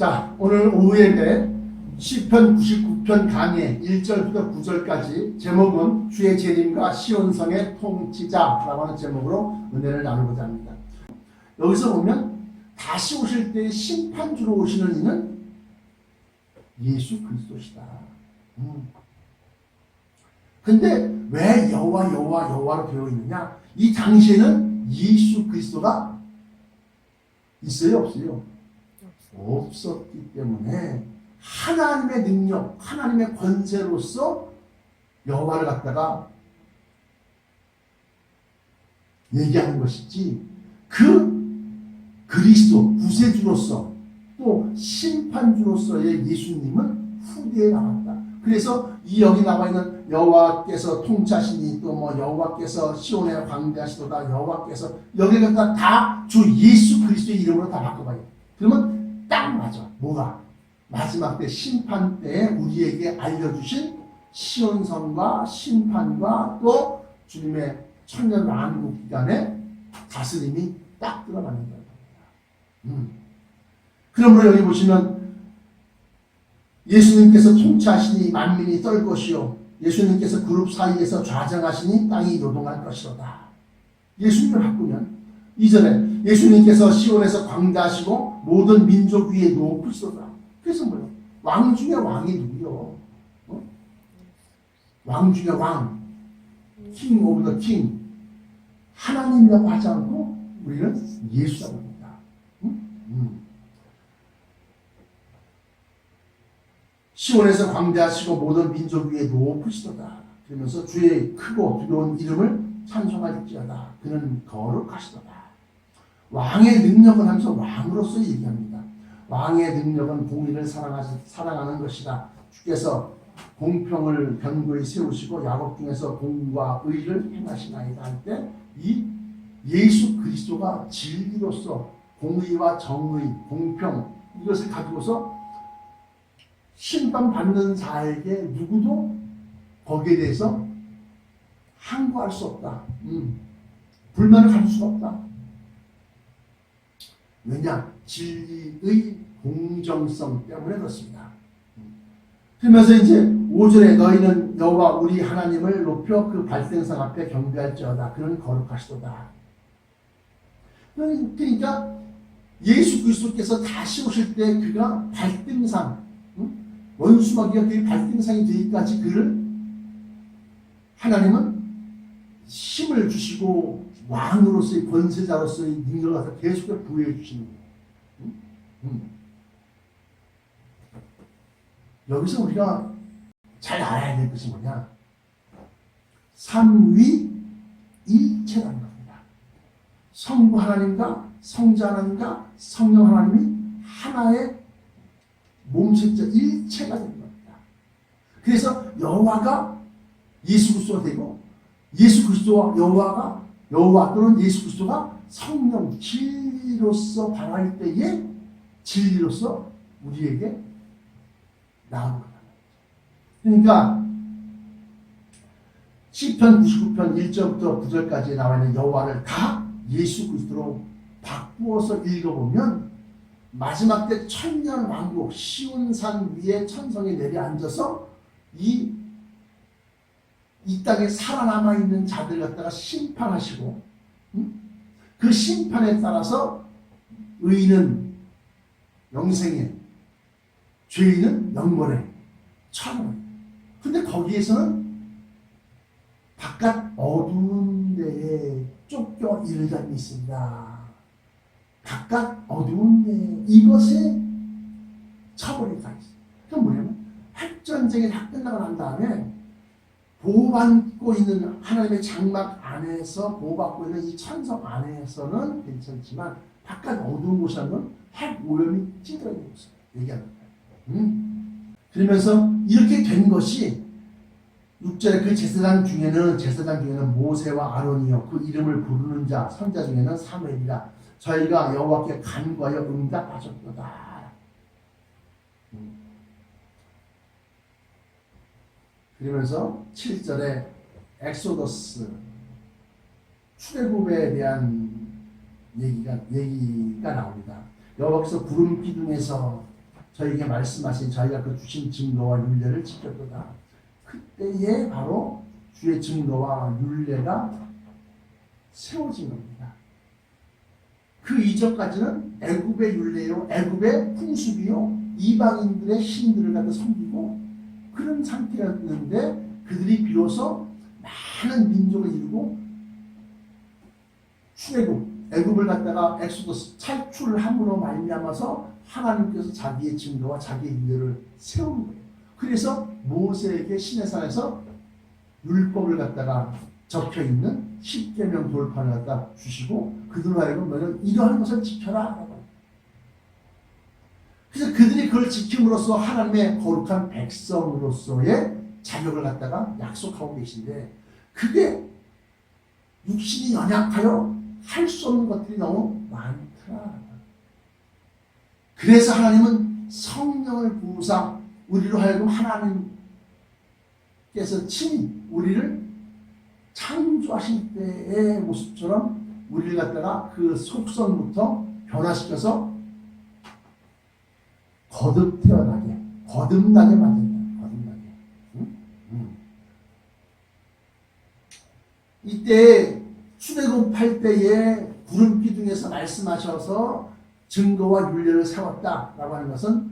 자, 오늘 오후 예배 시편 99편 강의 1절부터 9절까지 제목은 주의 재림과 시온성의 통치자라고 하는 제목으로 은혜를 나누고자 합니다. 여기서 보면 다시 오실 때 심판주로 오시는 이는 예수 그리스도시다. 근데 왜 여호와로 되어 있느냐? 이 당시에는 예수 그리스도가 있어요, 없어요? 없었기 때문에 하나님의 능력, 하나님의 권세로서 여호와를 갖다가 얘기하는 것이지, 그 그리스도 구세주로서 또 심판주로서의 예수님은 후대에 나왔다. 그래서 이 여기 나와 있는 여호와께서 통치하시니, 또 뭐 여호와께서 시온에 광대하시도다, 여호와께서 여기를 갖다 다 주 예수 그리스도의 이름으로 다 바꿔봐요. 그러면 딱 맞아. 뭐가? 마지막 때 심판 때에 우리에게 알려주신 시온성과 심판과 또 주님의 천년 왕국 기간의 다스림이 딱 들어가는 거예요. 그러므로 여기 보시면 예수님께서 통치하시니 만민이 떨 것이요, 예수님께서 그룹 사이에서 좌정하시니 땅이 요동할 것이로다. 예수님을 바꾸면 이전에 예수님께서 시온에서 광대하시고 모든 민족 위에 높으시도다. 그래서 뭐예요? 왕 중에 왕이 누구요? 왕 중에 왕, king of the king, 하나님이라고 하지 않고 우리는 예수라고 합니다. 시온에서 광대하시고 모든 민족 위에 높으시도다. 그러면서 주의 크고 두려운 이름을 찬송할지어다. 그는 거룩하시도다. 왕의 능력은 하면서 왕으로서 얘기합니다. 왕의 능력은 공의를 사랑하는 것이다. 주께서 공평을 견고히 세우시고 야곱 중에서 공과 의를 행하시나이다 할 때, 이 예수 그리스도가 진리로서 공의와 정의, 공평, 이것을 가지고서 심판받는 자에게 누구도 거기에 대해서 항거할 수 없다. 불만을 가질 수 없다. 왜냐? 진리의 공정성 때문에 그렇습니다. 그러면서 이제 5절에 너희는 여호와 우리 하나님을 높여 그 발등상 앞에 경배할지어다. 그는 거룩하시도다. 그러니까 예수 그리스도께서 다시 오실 때 그가 발등상, 원수마귀가 그의 발등상이 되기까지 그를 하나님은 힘을 주시고 왕으로서의 권세자로서의 능력을 갖다 계속 부여해 주시는 거예요. 여기서 우리가 잘 알아야 될 것이 뭐냐? 삼위일체라는 겁니다. 성부 하나님과 성자 하나님과 성령 하나님이 하나의 몸체자 일체가 되는 겁니다. 그래서 여호와가 예수 그리스도가 되고, 예수 그리스도와 여호와 또는 예수 그리스도가 성령 진리로서 발할 때에 진리로서 우리에게 나옵니다. 그러니까 시편 99편 1절부터 9절까지 나와 있는 여호와를 다 예수 그리스도로 바꾸어서 읽어보면 마지막 때 천년 왕국 시온산 위에 천성이 내려앉아서 이 땅에 살아남아 있는 자들 갖다가 심판하시고, 그 심판에 따라서 의인은 영생에, 죄인은 영벌에 처하는. 근데 거기에서는 바깥 어두운 데에 쫓겨 이를 자이 있습니다. 바깥 어두운 데, 이것에 처벌이 다 있어요. 그건 뭐냐면 핵전쟁이 다 끝나고 난 다음에 보호받고 있는 하나님의 장막 안에서 보호받고 있는 이 천성 안에서는 괜찮지만 바깥 어두운 곳이라는 건 핵 오염이 찌들어 있는 곳을 얘기하는 거예요. 그러면서 이렇게 된 것이 6절에 그 제사장 중에는 모세와 아론이요 그 이름을 부르는 자 선자 중에는 사무엘이라. 저희가 여호와께 간구하여 응답하셨도다. 그러면서 7절에 엑소더스 출애굽에 대한 얘기가 나옵니다. 여호와께서 구름 기둥에서 저에게 말씀하신 자기가 그 주신 증거와 율례를 지켰도다. 그때에 바로 주의 증거와 율례가 세워진 겁니다. 그 이전까지는 애굽의 율례요, 애굽의 풍습이요, 이방인들의 신들을 갖다 섬기고 그런 상태였는데 그들이 비로소 많은 민족을 이루고 출애굽, 애굽을 갖다가 엑소더스 탈출을 함으로 말미암아서 하나님께서 자기의 증거와 자기의 율례를 세운 거예요. 그래서 모세에게 시내산에서 율법을 갖다가 적혀있는 10계명 돌판을 갖다 주시고 그들로 하여금 너는 이러한 것을 지켜라. 그래서 그들이 그걸 지킴으로써 하나님의 거룩한 백성으로서의 자격을 갖다가 약속하고 계신데 그게 육신이 연약하여 할 수 없는 것들이 너무 많더라. 그래서 하나님은 성령을 부으사 우리로 하여금 하나님께서 친히 우리를 창조하실 때의 모습처럼 우리를 갖다가 그 속성부터 변화시켜서 거듭나게 만든다. 거듭나게. 이때 출애굽할 때에 구름 기둥에서 말씀하셔서 증거와 율례를 세웠다라고 하는 것은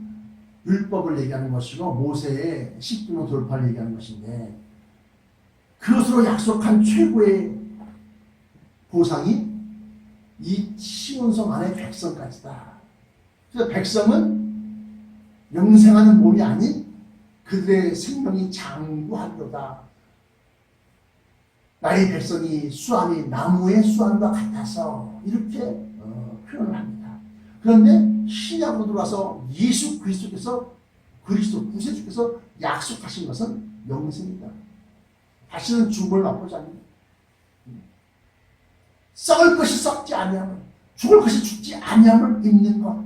율법을 얘기하는 것이고 모세의 10계명 돌파를 얘기하는 것인데 그것으로 약속한 최고의 보상이 이 시온성 안의 백성까지다. 그래서 백성은 영생하는 몸이 아닌 그들의 생명이 장구하리로다. 나의 백성이 수완이 나무의 수완과 같아서 이렇게 표현을 합니다. 그런데 신약으로 들어와서 예수 그리스도께서 구세주께서 약속하신 것은 영생이다. 다시는 죽음을 맛보지 않는다. 썩을 것이 썩지 아니함을, 죽을 것이 죽지 아니함을 입는 것,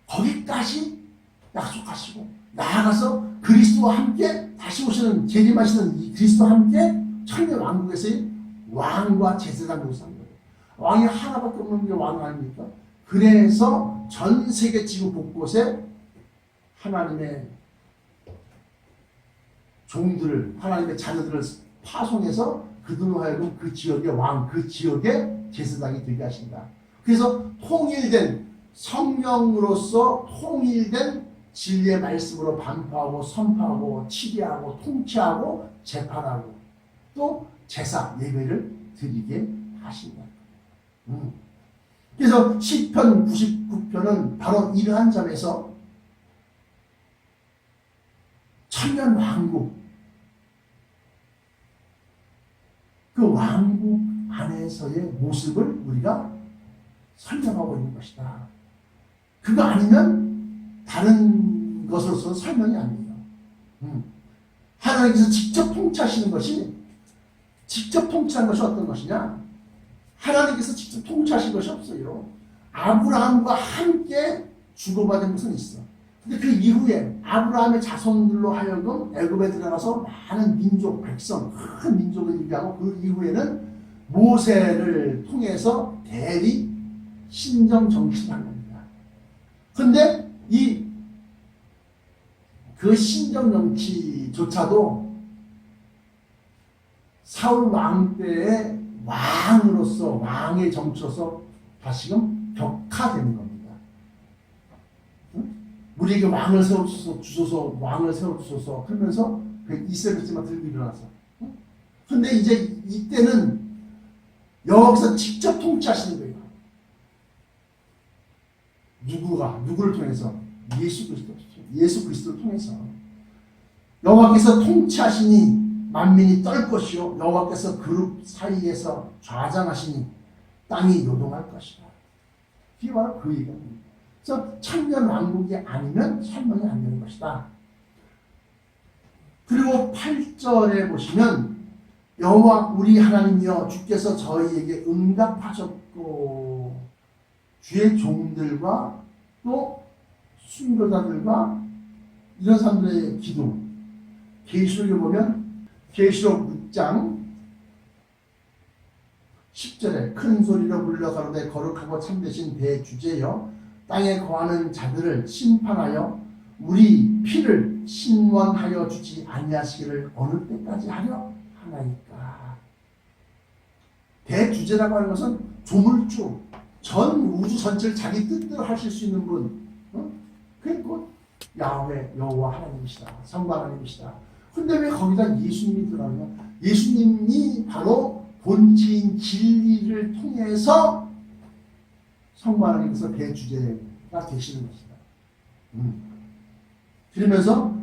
거기까지 약속하시고 나아가서 그리스도와 함께 다시 오시는 재림하시는 이 그리스도와 함께 천년 왕국에서의 왕과 제사장 노릇한 거예요. 왕이 하나밖에 없는 게 왕 아닙니까? 그래서 전 세계 지구 곳곳에 하나님의 종들을, 하나님의 자녀들을 파송해서 그들로 하여금 그 지역의 왕, 그 지역의 제사장이 되게 하신다. 그래서 통일된 성령으로서 통일된 진리의 말씀으로 반포하고 선포하고 치리하고 통치하고 재판하고 또 제사 예배를 드리게 하신다. 그래서 시편 99편은 바로 이러한 점에서 천년 왕국, 그 왕국 안에서의 모습을 우리가 설명하고 있는 것이다. 그거 아니면 다른 것으로서 설명이 안 돼요. 하나님께서 직접 통치하시는 것이, 직접 통치한 것이 어떤 것이냐? 하나님께서 직접 통치하신 것이 없어요. 아브라함과 함께 주고받은 것은 있어. 근데 그 이후에 아브라함의 자손들로 하여금 애굽에 들어가서 많은 민족, 백성, 큰 민족을 이루고 그 이후에는 모세를 통해서 대리 신정 정치한 겁니다. 그런데 그 신정 정치조차도 사울 왕 때의 왕으로서 왕의 정치로서 다시금 격화되는 겁니다. 우리에게 왕을 세워주소서, 왕을 세워주소서 하면서 이스라엘 백성만 들고 일어나서. 그런데 이제 이때는 여기서 직접 통치하시는 거예요. 누구를 통해서? 예수 그리스도를 통해서. 여호와께서 통치하시니 만민이 떨 것이요 여호와께서 그룹 사이에서 좌장하시니 땅이 요동할 것이다. 이게 바로 그 얘기입니다. 그래서 천년 왕국이 아니면 설명이 안 되는 것이다. 그리고 8절에 보시면 여호와 우리 하나님이여 주께서 저희에게 응답하셨고 주의 종들과 또 순교자들과 이런 사람들의 기도, 계시록에 보면 계시록 6장 10절에 큰 소리로 불러 가로되 거룩하고 참되신 대주제여 땅에 거하는 자들을 심판하여 우리 피를 신원하여 주지 아니하시기를 어느 때까지 하려 하나이까. 대주제라고 하는 것은 조물주, 전 우주 전체를 자기 뜻대로 하실 수 있는 분, 그게 곧 야훼 여호와 하나님이시다. 성부 하나님이시다. 근데 왜 거기다 예수님이 들어가냐? 예수님이 바로 본체인 진리를 통해서 성부 하나님께서 대주제가 되시는 것이다. 그러면서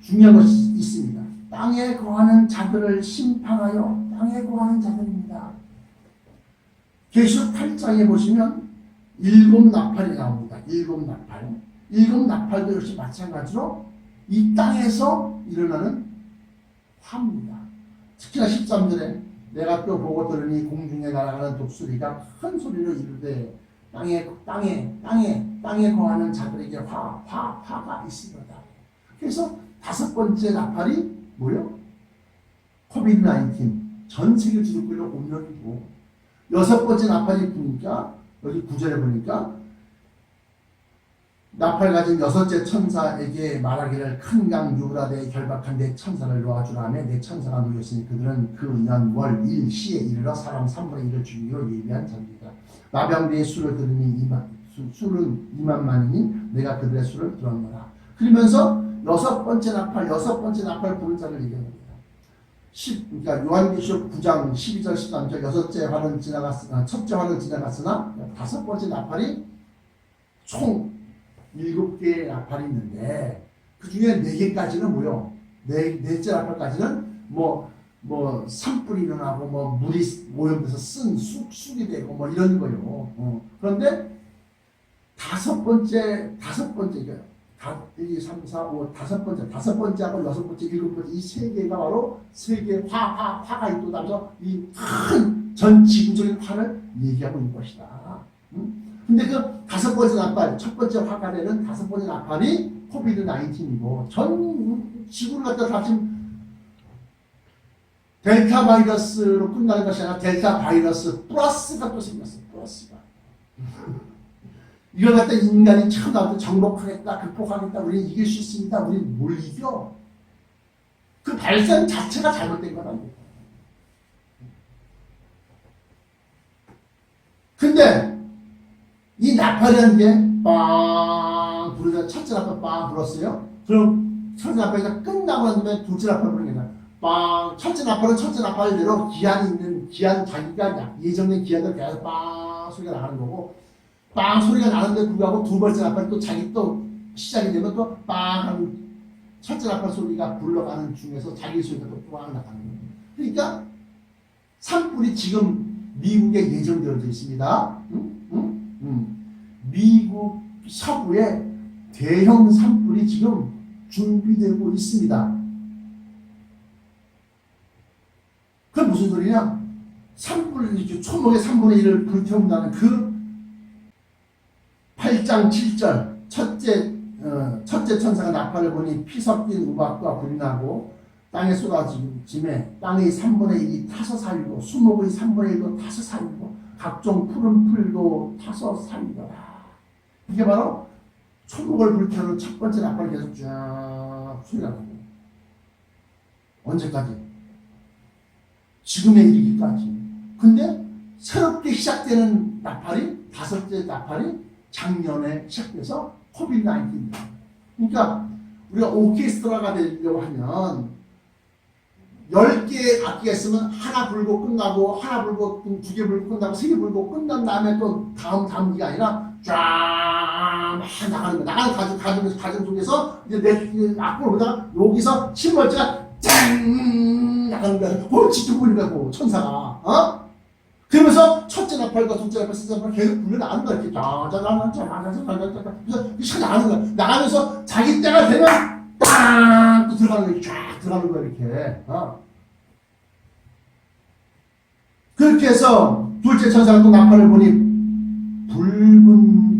중요한 것이 있습니다. 땅에 거하는 자들을 심판하여 땅에 거하는 자들입니다. 계시록 8장에 보시면 7 나팔이 나옵니다. 7 나팔. 7 나팔도 역시 마찬가지로 이 땅에서 일어나는 화입니다. 특히나 13절에 내가 또 보고 들으니 공중에 날아가는 독수리가 큰 소리로 이르되 땅에 거하는 자들에게 화가 있습니다. 그래서 5번째 나팔이 뭐요? 코비드-19 전 세계 기독교를 온전이고 6번째 나팔이 보니까 여기 9절에 보니까 나팔 가진 6째 천사에게 말하기를 큰 강 유브라데에 결박한 내 천사를 놓아주라며 내 천사가 놓였으니 그들은 그 년 월 일 시에 이르러 사람 3분의 1을 죽이기로 예비한 자들이다. 마병대의 수를 들으니 수는 2만만이니 내가 그들의 수를 들었노라. 그러면서 6번째 나팔 부른 자를 얘기합니다. 그러니까 요한계시록 9장 12절 13절 첫째 화는 지나갔으나 5번째 나팔이 총 7개의 나팔이 있는데 그 중에 4개까지는 뭐요? 넷째 나팔까지는 산불이 일어나고 물이 오염돼서 쓴 쑥이 되고 이런 거요. 그런데 다섯 번째가 1, 2, 3, 4, 5 5번째하고 6번째, 7번째 이 3개가 바로 3개의 화가 있다면서 이 큰 전 지구적인 화를 얘기하고 있는 것이다. 근데 그 5번째 나팔, 첫 번째 화가 되는 5번째 나팔이 코비드-19이고 전 지구를 갖다 다 지금 델타 바이러스로 끝나는 것이 아니라 델타 바이러스 플러스가 또 생겼어요. 플러스가. 이걸 갖다 인간이 처음 나올 때 정복하겠다, 극복하겠다, 우리는 이길 수 있습니다. 우리는 뭘 이겨? 그 발상 자체가 잘못된 거랍니다. 근데 이 나팔이라는 게 빵 부르다 첫째 나팔 빵 불었어요. 그럼 첫째 나팔이 끝나고 난 다음에 둘째 나팔 부르는 게 아니라 빵 첫째 나팔은 첫째 나팔대로 기한 자기가 예정된 기한대로 계속 빵 소리가 나가는 거고 빵 소리가 나는데 불구하고 두 번째 나팔이 또 자기 또 시작이 되면 또 빵 하는 첫째 나팔 소리가 굴러가는 중에서 자기 소리가 또 빵 나가는 거예요. 그러니까 산불이 지금 미국에 예정되어져 있습니다. 미국 서부에 대형 산불이 지금 준비되고 있습니다. 그게 무슨 소리냐? 산불을 초목의 3분의 1을 불태운다는 그 8장 7절 첫째 천사가 나팔을 보니 피 섞인 우박과 불이 나고 땅에 쏟아짐에 땅의 3분의 1이 타서 살고 수목의 3분의 1도 타서 살고 각종 푸른 풀도 타서 살리더라. 이게 바로 초목을 불태우는 첫 번째 나팔이 계속 쭉 소리가 나고 언제까지? 지금에 이르기까지. 근데 새롭게 시작되는 나팔이 5째 나팔이 작년에 시작돼서 코비드-19입니다. 그러니까 우리가 오케스트라가 되려고 하면 10개의 악기가 있으면 하나 불고 끝나고 하나 불고 2개 불고 끝나고 3개 불고 끝난 다음에 또 다음 기가 아니라 쫙 나가는 거야. 나가는 가정 속에서 이제 내 악보를 보다가 여기서 10번째가 짠 나가는 거야. 진짜 보인다고 천사가. 그러면서 첫째 나팔과 둘째 나팔, 셋째 나팔 계속 불려 나가는 거야. 이렇게 짜자자자자자자자자 그래서 이렇게 나가는 거야. 나가면서 자기 때가 되면 땅! 또 들어가는 거야. 쫙 들어가는 거야. 이렇게. 그렇게 해서 둘째 천사가 또 나팔을 보니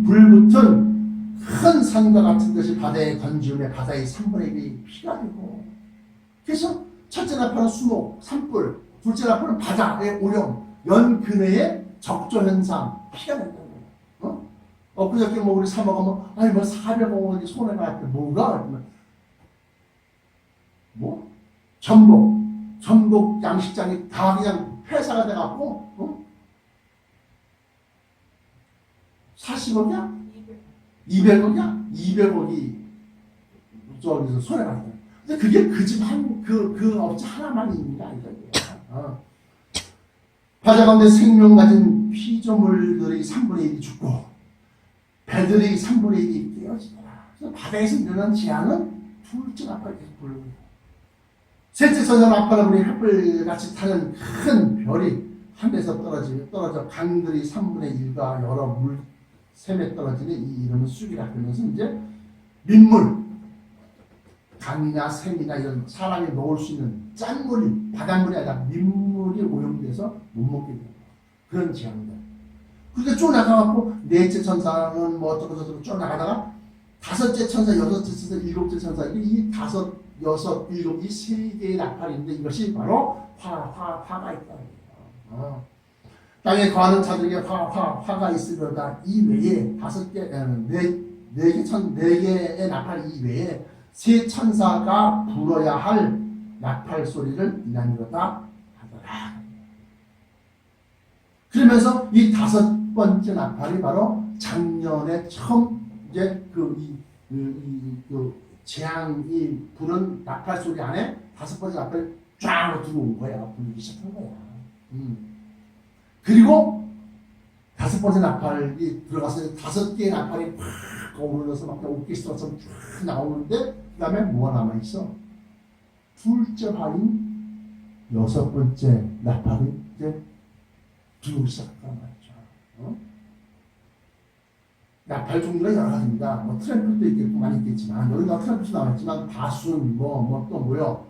불붙은 큰 산과 같은 것이 바다에 던지음에 바다의 3분의 1이 피가 되고 그래서 첫째 나팔은 수목, 산불, 둘째 나팔은 바다의 오염, 연근해의 적조현상, 피가 된다는 거예요. 엊그저께 뭐 우리 사먹으면 아니 뭐 400억 원이 손해가 났대. 뭐가? 뭐? 전복 양식장이 다 그냥 회사가 돼갖고 40억이야? 200억이야? 200억이 저기서 손해가 났대. 근데 그게 그 집 그 업체 하나만 있는 게 아니다. 바다 가운데 생명 가진 피조물들이 3분의 1이 죽고 배들이 3분의 1이 깨어지더라. 그래서 바다에서 일어난 재앙은 둘째 나팔이 계속 불고 셋째 천사 나팔을 우리 횃불같이 타는 큰 별이 하늘에서 떨어져 강들이 3분의 1과 여러 물 샘에 떨어지는 이 이름은 쑥이라. 그러면서 이제 민물 강이나 샘이나 이런 사람이 먹을 수 있는 짠물이 바닷물이 아니라 민물이 오염돼서 못 먹게 되는 그런 재앙이다. 그렇게 쭉 나가갖고 넷째 천사는 뭐 어쩌고 저쩌고 쭉 나가다가 다섯째 천사, 여섯째 천사, 일곱째 천사 이 다섯, 여섯, 일곱 이 세 개의 나팔인데 이것이 바로 화가 있다. 땅에 거하는 자들에게 화가 있으려다 이외에 네 개의 나팔 이외에 세 천사가 불어야 할 나팔 소리를 이나미로다 하더라. 그러면서 이 다섯 번째 나팔이 바로 작년에 처음 이제 그 재앙이 부는 나팔 소리 안에 다섯 번째 나팔이 쫙 들어온 거야. 불기 시작한 거야. 그리고 다섯 번째 나팔이 들어가서 다섯 개의 나팔이 팍 어우러져서 막 오케스트라처럼 쫙 나오는데 그 다음에 뭐가 남아있어? 둘째 발인 여섯 번째 나팔이 이제 들어오기 시작한 말이죠. 나팔 종류가 여러 가지입니다. 뭐 트램펫도 있겠고 많이 있겠지만 여기가 트램펫도 나왔지만 바순 뭐 또 뭐요?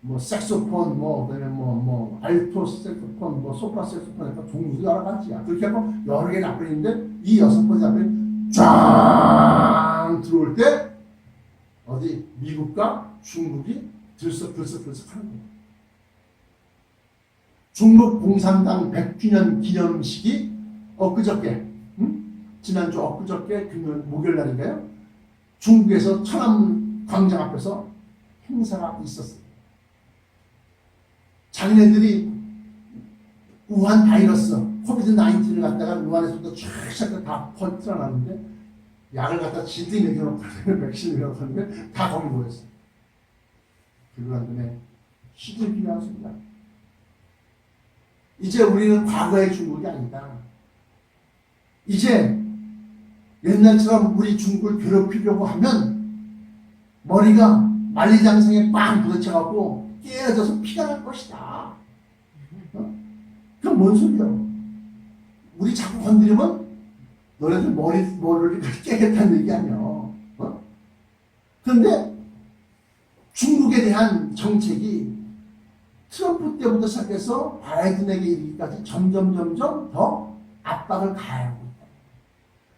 뭐 색소폰 그다음에 뭐 알토 색소폰 소프라 색소폰 이런 종류가 여러 가지야. 그렇게 하면 여러 개 나팔이 있는데 이 여섯 번째 나팔이 쫙 들어올 때 어디 미국과 중국이 들썩들썩 하는 거예요. 중국 공산당 100주년 기념식이 엊그저께 지난주 엊그저께 목요일 날인가요? 중국에서 천안 광장 앞에서 행사가 있었어요. 자기네들이 우한 바이러스 코비드 19을 갖다가 우한에서부터 쫙 다 퍼뜨려놨는데 약을 갖다 진짜 먹여놓고 백신을 먹였는데 다 거기 모였어요. 그러고 난 다음에 시들이 필요한 소리다. 이제 우리는 과거의 중국이 아니다. 이제 옛날처럼 우리 중국을 괴롭히려고 하면 머리가 만리장성에 빵 부딪혀갖고 깨어져서 피가 날 것이다. 그건 뭔 소리야? 우리 자꾸 건드리면 너네들 머리를 깨겠다는 얘기 아니야. 그런데 중국에 대한 정책이 트럼프 때부터 시작해서 바이든에게 이르기까지 점점 더 압박을 가하고 있다.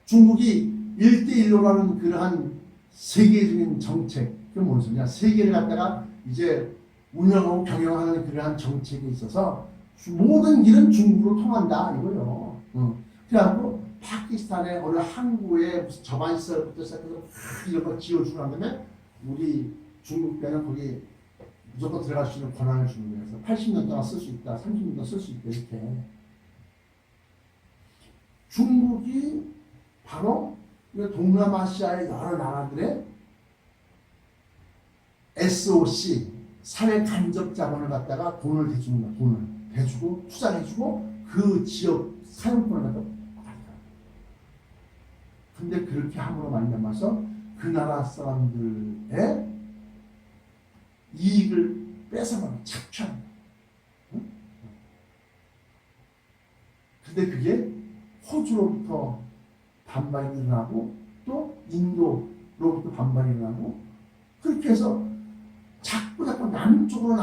중국이 1대1로라는 그러한 세계적인 정책, 그게 뭔 소리냐? 세계를 갖다가 이제 운영하고 경영하는 그러한 정책에 있어서 모든 길은 중국으로 통한다 이거요. 그래갖고 파키스탄에 어느 항구에 저반시설부터 시작해서 이런 거 지어주고 난 다음에 우리 중국배는 거기 무조건 들어갈 수 있는 권한을 주는 거예요. 80년 동안 쓸 수 있다, 30년 동안 쓸 수 있다 이렇게. 중국이 바로 동남아시아의 여러 나라들의 SOC 사회 간접 자본을 갖다가 돈을 대주는 거야. 돈을 대주고 투자를 해주고 그 지역 사용권을 갖다가 근데 그렇게 함으로 말미암아서 그 나라 사람들의 이익을 뺏어가는 착취하는 거야. 응? 근데 그게 호주로부터 반발이 일어나고 또 인도로부터 반발이 일어나고 그렇게 해서 자꾸 남쪽으로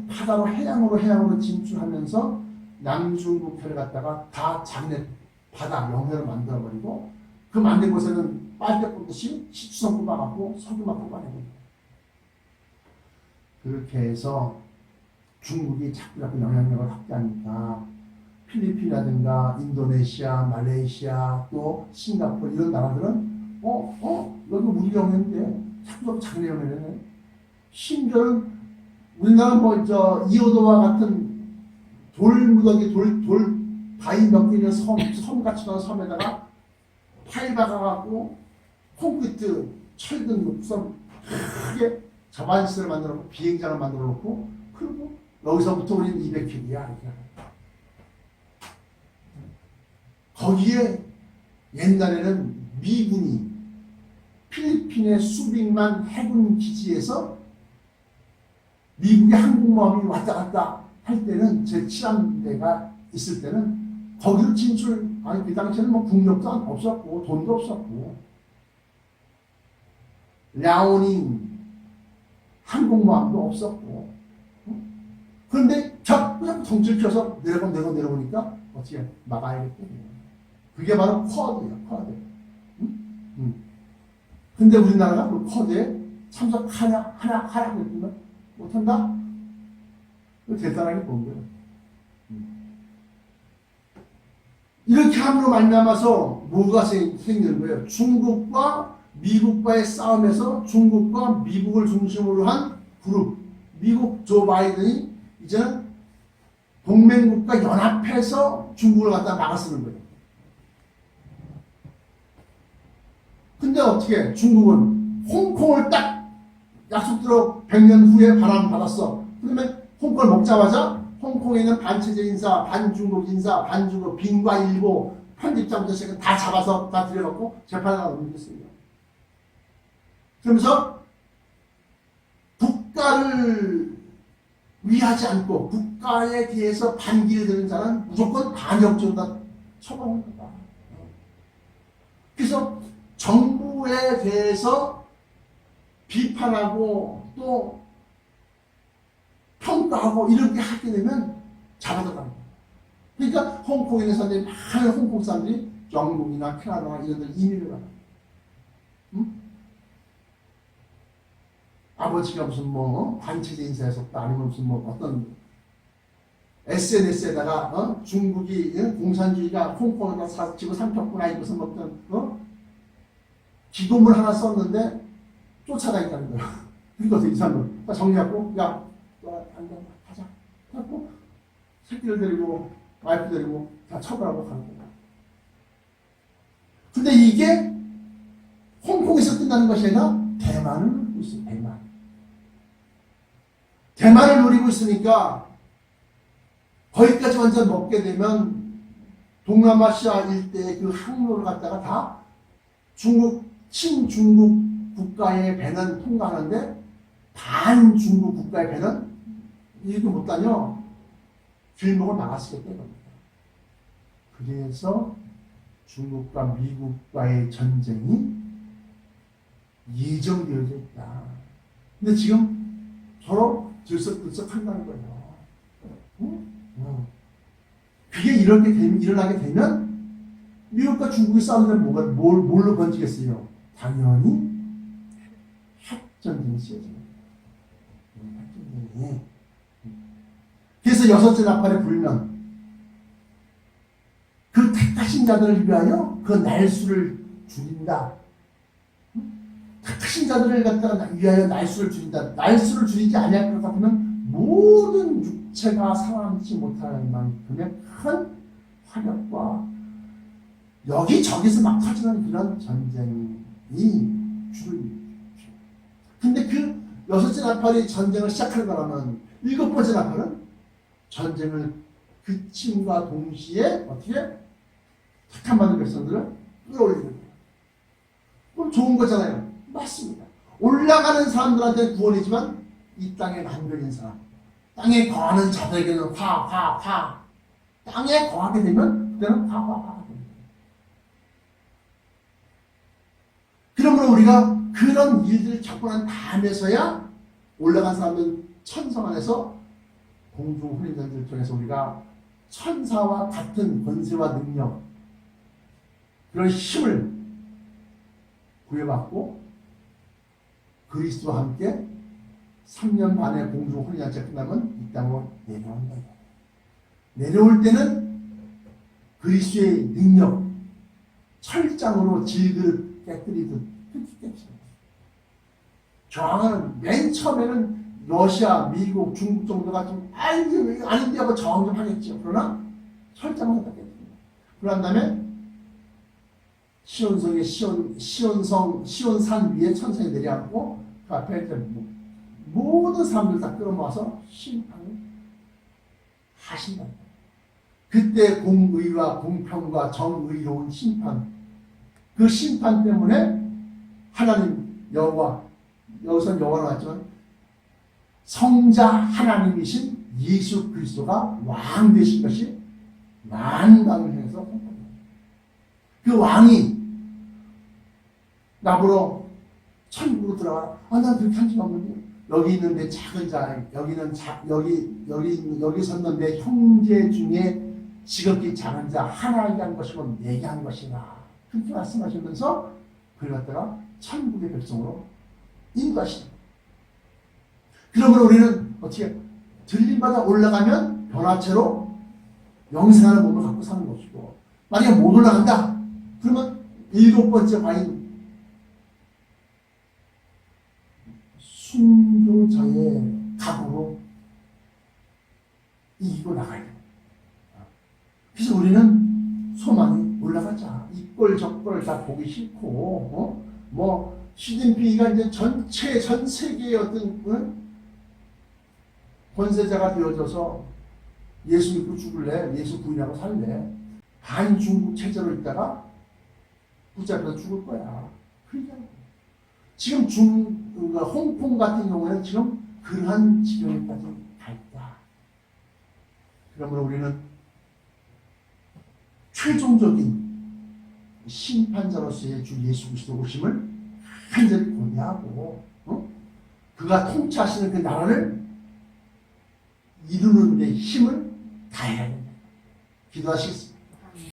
바다로 해양으로 진출하면서 남중국해를 갖다가 다 자기네 바다 영해로 만들어버리고 그 만든 곳에는 빨대 뽑듯이 시추선 뽑아갖고 석유만 뽑아내고 그렇게 해서 중국이 자꾸 영향력을 확대하니까 필리핀이라든가 인도네시아, 말레이시아, 또 싱가포르 이런 나라들은 여기 우리 영해인데 자꾸 자기 영해네. 심지어는 우리나라 이오도와 같은 돌무더기 돌 바위 몇 개 있는 섬같이 난 섬에다가 파일 박아갖고 콘크리트 철근 목선 크게 자반시설을 만들어 놓고 비행장을 만들어 놓고 그리고 여기서부터 우리는 200킬이야. 거기에 옛날에는 미군이 필리핀의 수빅만 해군 기지에서 미국의 항공모함이 왔다 갔다 할 때는 제7함대가 있을 때는 거기로 아니 그 당시에는 뭐 국력도 없었고 돈도 없었고 랴오닝 항공모함도 없었고 그런데 자꾸 덩치를 켜서 내려보니까 어떻게 막아야겠거든요. 그게 바로 쿼드예요. 쿼드. 근데 우리나라가 그 쿼드에 참석하냐 그랬지만 못한다? 대단하게 본 거예요. 이렇게 함으로 말미암아서 뭐가 생기는 거예요? 중국과 미국과의 싸움에서 중국과 미국을 중심으로 한 그룹, 미국 조 바이든이 이제는 동맹국가 연합해서 중국을 갖다 막아쓰는 거예요. 근데 어떻게 중국은 홍콩을 딱 약속대로 100년 후에 받았어. 그러면 홍콩을 먹자마자 홍콩에 있는 반체제 인사, 반중국 인사, 반중국 빈과일보 편집장부터 시작해서 다 잡아서 다 들여놓고 재판에 넘겼습니다. 그러면서 국가를 위하지 않고 국가에 대해서 반기를 드는 자는 무조건 반역죄로 다 처벌합니다. 그래서 정부에 대해서 비판하고 또 평가하고 이렇게 하게 되면 잡아들어갑니다. 그러니까 홍콩에 있는 사람들이 많은 홍콩 사람들이 영국이나 캐나다나 이런 데 이민을 가요. 아버지가 무슨 반체제 인사였었다 아니면 무슨 어떤 SNS에다가 중국이 공산주의가 홍콩에다 지구 삼켰구나 이것은 어떤 기도문 하나 썼는데 쫓아다닌다는 거예요. 그러니까 이 사람은 정리하고 안돼 가자 하고 새끼를 데리고 와이프 데리고 다 처벌하고 가는 거예요. 근데 이게 홍콩에서 끝나는 것이 아니라 대만을 노리고 있어요. 대만을 노리고 있으니까 거기까지 완전 먹게 되면 동남아시아 일대의 그 항로를 갖다가 다 친중국 국가의 배는 통과하는데 반중국 국가의 배는 이렇게 못 다녀. 길목을 막았겠다는 겁니다. 그래서 중국과 미국과의 전쟁이 예정되어져 있다. 근데 지금 서로 들썩들썩 한다는 거예요. 그게 이렇게 일어나게 되면 미국과 중국이 싸우면 뭘로 번지겠어요? 당연히 핵전쟁이 시작됩니다. 그래서 여섯째 나팔에 불면 그 택하신 자들을 위하여 그 날수를 줄인다. 택하신 자들을 갖다가 위하여 날수를 줄인다. 날수를 줄이지 아니할 것 같으면 모든 육체가 살아남지 못하는 만큼의 큰 화력과 여기저기서 막 터지는 그런 전쟁이 줄을. 근데 그 여섯째 나팔이 전쟁을 시작하는 바람은 일곱 번째 나팔은 전쟁을 그침과 동시에 어떻게 택함 받은 백성들을 끌어올리는 거예요. 그럼 좋은 거잖아요. 맞습니다. 올라가는 사람들한테는 구원이지만 이 땅에 남겨진 사람, 땅에 거하는 자들에게는 화. 땅에 거하게 되면 그때는 화. 그러므로 우리가 그런 일들을 겪고 난 다음에서야 올라간 사람은 천성 안에서 공중 훈련자들을 통해서 우리가 천사와 같은 권세와 능력, 그런 힘을 구해받고 그리스도와 함께 3년 만에 공중 훈련자 끝나면 이 땅으로 내려온다. 내려올 때는 그리스도의 능력, 철장으로 질그릇 깨뜨리듯 깨뜨립니다. 저항은 맨 처음에는 러시아, 미국, 중국 정도가 좀 아닌데 하고 저항 좀 하겠죠. 그러나 철장을 갖다 깨뜨립니다. 그런 다음에 시온성의 시온산 위에 천천히 내려앉고 그 앞에 모든 사람들 다 끌어모아서 심판을 하신다. 그때 공의와 공평과 정의로운 심판, 그 심판 때문에 하나님 여호와, 여기서 여호와 나왔지만 성자 하나님이신 예수 그리스도가 왕 되신 것이 만방을 향해서 그 왕이 나보러 천국으로 들어가라. 난 그렇게 한 적 없는데. 여기 있는 내 작은 자, 여기 섰는 내 형제 중에 지극히 작은 자 하나에게 한 것이면 내게 한 것이다. 그렇게 말씀하시면서 그를 갖다가 천국의 백성으로 인도하시다. 그러면 우리는 어떻게 들림마다 올라가면 변화체로 영생하는 몸을 갖고 사는 것이고, 만약에 못 올라간다 그러면 7번째 과인 순교자의 각오로 이기고 나가야 돼요. 그래서 우리는 소망이 올라가자. 이꼴 저꼴 다 보기 싫고, 시진핑이가 이제 전 세계의 어떤 권세자가 되어져서 예수 믿고 죽을래, 예수 부인하고 살래, 반중국 체제로 있다가 붙잡혀서 죽을 거야. 그러니까 지금 홍콩 같은 경우에는 지금 그러한 지경에까지 가 있다. 그러므로 우리는 최종적인 심판자로서의 주 예수 그리스도 오심을 간절히 고대하고, 그가 통치하시는 그 나라를 이루는 데 힘을 다해야 됩니다. 기도하시겠습니다.